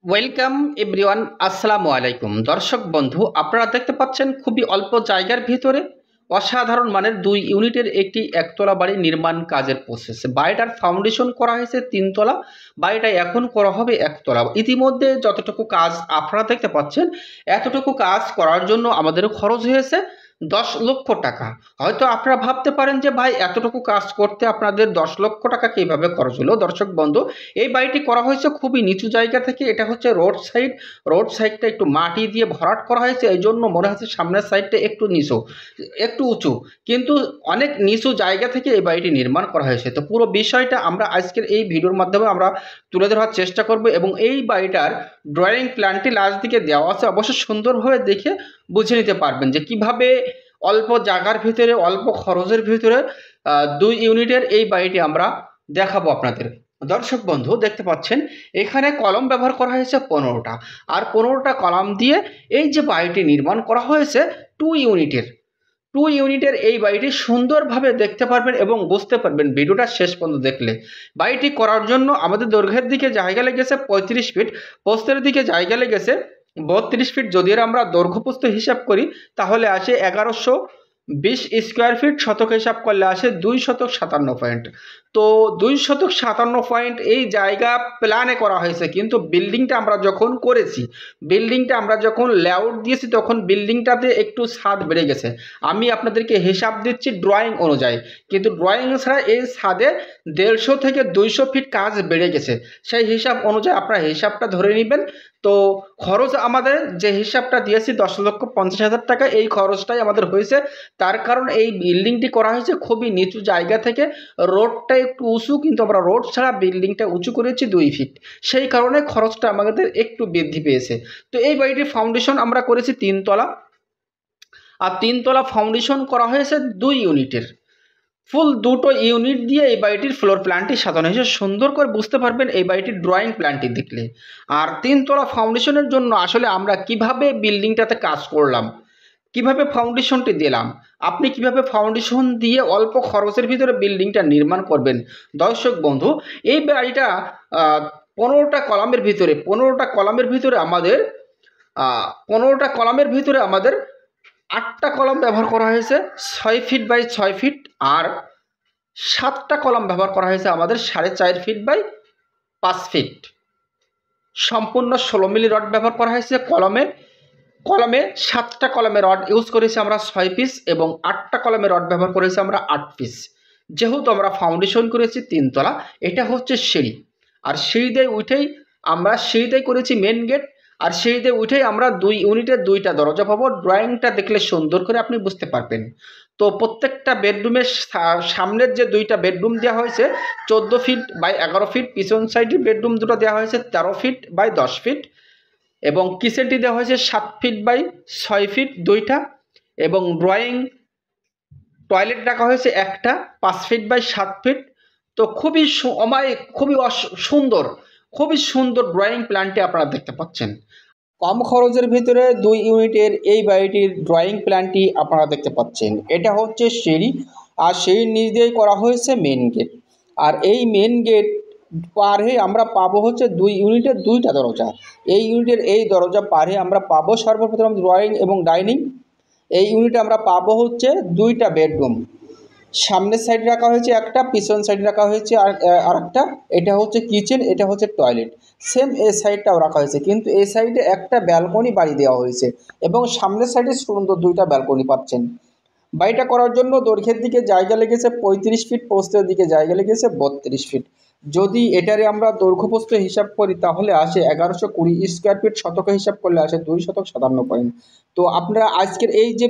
Welcome everyone, আসসালামু আলাইকুম। দর্শক বন্ধু, আপনারা দেখতে পাচ্ছেন খুবই অল্প জায়গার ভিতরে অসাধারণ মানের 2 ইউনিটের একটি একতলা বাড়ি নির্মাণ কাজের প্রসেস। বাড়িটার ফাউন্ডেশন করা হয়েছে 3 তলা, বাড়িটা এখন করা হবে একতলা। ইতিমধ্যে যতটুকু কাজ আপনারা দেখতে পাচ্ছেন, এতটুকু কাজ করার জন্য আমাদের খরচ হয়েছে 10 লক্ষ টাকা। হয়তো আপনারা ভাবতে পারেন যে ভাই, এতটুকু কাজ করতে আপনাদের 10 লক্ষ টাকা কিভাবে খরচ হলো। দর্শক বন্ধু, এই বাড়িটি করা হয়েছে খুবই নিচু জায়গা থেকে। এটা হচ্ছে রোড সাইড। রোড সাইডটা একটু মাটি দিয়ে ভরাট করা হয়েছে, এই জন্য মনে হচ্ছে সামনের সাইডটা একটু নিচু, একটু উঁচু, কিন্তু অনেক নিচু জায়গা থেকে এই বাড়িটি নির্মাণ করা হয়েছে। তো পুরো বিষয়টা আমরা আজকের এই ভিডিওর মাধ্যমে আমরা তুলে ধরার চেষ্টা করব, এবং এই বাড়িটার ড্রয়িং প্ল্যানটি লাস্ট দিকে দেওয়া আছে, অবশ্যই সুন্দরভাবে দেখে বুঝে নিতে পারবেন যে কিভাবে অল্প জায়গার ভিতরে অল্প খরচের ভিতরে 2 ইউনিটের এই বাড়িটি আমরা দেখাবো আপনাদের। দর্শক বন্ধু, দেখতে পাচ্ছেন এখানে কলম ব্যবহার করা হয়েছে 15টা, আর 15টা কলম দিয়ে এই যে বাড়িটি নির্মাণ করা হয়েছে 2 ইউনিটের এই বাড়িটি সুন্দরভাবে দেখতে পারবেন এবং বুঝতে পারবেন ভিডিওটা শেষ পর্যন্ত দেখলে। বাড়িটি করার জন্য আমাদের দৈর্ঘ্যের দিকে জায়গা লেগেছে 35 ফিট, প্রস্থের দিকে জায়গা লেগেছে 32 ফিট। যদি আমরা দৈর্ঘ্য প্রস্থ হিসাব করি তাহলে আসে 1120 স্কোয়ার ফিট, শতক হিসাব করলে আসে 257 পয়েন্ট। তো 257 পয়েন্ট এই জায়গা প্ল্যানে করা হয়েছে, কিন্তু বিল্ডিংটা আমরা যখন করেছি, বিল্ডিংটা আমরা যখন লেআউট দিয়েছি, তখন বিল্ডিংটাতে একটু ছাদ বেড়ে গেছে। আমি আপনাদেরকে হিসাব দিচ্ছি ড্রয়িং অনুযায়ী, কিন্তু ড্রয়িং ছাড়া এই ছাদে 150 থেকে 200 ফিট কাজ বেড়ে গেছে। সেই হিসাব অনুযায়ী আপনারা হিসাবটা ধরে নেবেন। তো খরচ আমাদের যে হিসাবটা দিয়েছি 10,50,000 টাকা, এই খরচটাই আমাদের হয়েছে। তার কারণ এই বিল্ডিংটি করা হয়েছে খুবই নিচু জায়গা থেকে, রোডটা একটু উঁচু, কিন্তু আমরা রোড ছাড়া বিল্ডিংটা উঁচু করেছি 2 ফিট, সেই কারণে খরচটা আমাদের একটু বৃদ্ধি পেয়েছে। তো এই বাড়িটির ফাউন্ডেশন আমরা করেছি 3 তলা, আর 3 তলা ফাউন্ডেশন করা হয়েছে 2 ইউনিটের। ফুল 2টো ইউনিট দিয়ে এই বাড়িটির ফ্লোর প্ল্যানটি সাজানো হয়েছে। সুন্দর করে বুঝতে পারবেন এই বাড়িটির ড্রয়িং প্ল্যানটি দেখলে। আর 3 তলা ফাউন্ডেশনের জন্য আসলে আমরা কিভাবে বিল্ডিংটাতে কাজ করলাম, কিভাবে ফাউন্ডেশনটি দিলাম, আপনি কিভাবে ফাউন্ডেশন দিয়ে অল্প খরচের ভিতরে বিল্ডিংটা নির্মাণ করবেন। দর্শক বন্ধু, এই বাড়িটা 15টা কলামের ভিতরে 15টা কলামের ভিতরে আমাদের 8টা কলম ব্যবহার করা হয়েছে 6 ফিট বাই 6 ফিট, আর 7টা কলম ব্যবহার করা হয়েছে আমাদের 4.5 ফিট বাই 5 ফিট। সম্পূর্ণ 16 মিলি রড ব্যবহার করা হয়েছে। কলমে 7টা কলমে রড ইউজ করেছি আমরা 6 পিস, এবং 8টা কলমে রড ব্যবহার করেছি আমরা 8 পিস। যেহেতু আমরা ফাউন্ডেশন করেছি 3 তলা, এটা হচ্ছে সিঁড়ি, আর সিঁড়ি দিয়ে করেছি মেন গেট, আর সিঁড়ি দিয়ে উঠেই আমরা 2 ইউনিটের 2টা দরজা পাবো। ড্রয়িংটা দেখলে সুন্দর করে আপনি বুঝতে পারবেন। তো প্রত্যেকটা বেডরুমের সামনের যে 2টা বেডরুম দেওয়া হয়েছে 14 ফিট বাই 11 ফিট, পিছন সাইডের বেডরুম দুটো দেওয়া হয়েছে 13 ফিট বাই 10 ফিট, এবং কিচেনটি দেওয়া হয়েছে 7 ফিট বাই 6 ফিট 2টা, এবং টয়লেট রাখা হয়েছে একটা 5 ফিট বাই 7 ফিট। তো খুবই সুন্দর ড্রয়িং প্ল্যানটি আপনারা দেখতে পাচ্ছেন। কম খরচের ভিতরে 2 ইউনিটের এই বাড়িটির ড্রয়িং প্ল্যানটি আপনারা দেখতে পাচ্ছেন। এটা হচ্ছে সিঁড়ি, আর সিঁড়ির নিচ দিয়েই করা হয়েছে মেন গেট, আর এই মেন গেট পার হয়ে আমরা পাবো হচ্ছে 2 ইউনিটের 2টা দরজা। এই ইউনিটের এই দরজা পার হয়ে আমরা পাবো সর্বপ্রথম ড্রয়িং এবং ডাইনিং। এই ইউনিটে আমরা পাবো হচ্ছে 2টা বেডরুম। সামনের সাইডে রাখা হয়েছে একটা, পিছন সাইডে রাখা হয়েছে আর একটা। এটা হচ্ছে কিচেন, এটা হচ্ছে টয়লেট। সেম এই সাইডটাও রাখা হয়েছে, কিন্তু এই সাইডে একটা ব্যালকনি বাড়ি দেওয়া হয়েছে, এবং সামনের সাইডে সুন্দর 2টা ব্যালকনি পাচ্ছেন। বাড়িটা করার জন্য দৈর্ঘ্যের দিকে জায়গা লেগেছে 35 ফিট, প্রস্থের দিকে জায়গা লেগেছে 32 ফিট। যদি এটারে আমরা দৈর্ঘ্য প্রস্থ হিসাব করি তাহলে আসে 1120 স্কোয়ার ফিট, শতকে হিসাব করলে আসে 257 পয়েন্ট। তো আপনারা আজকের এই যে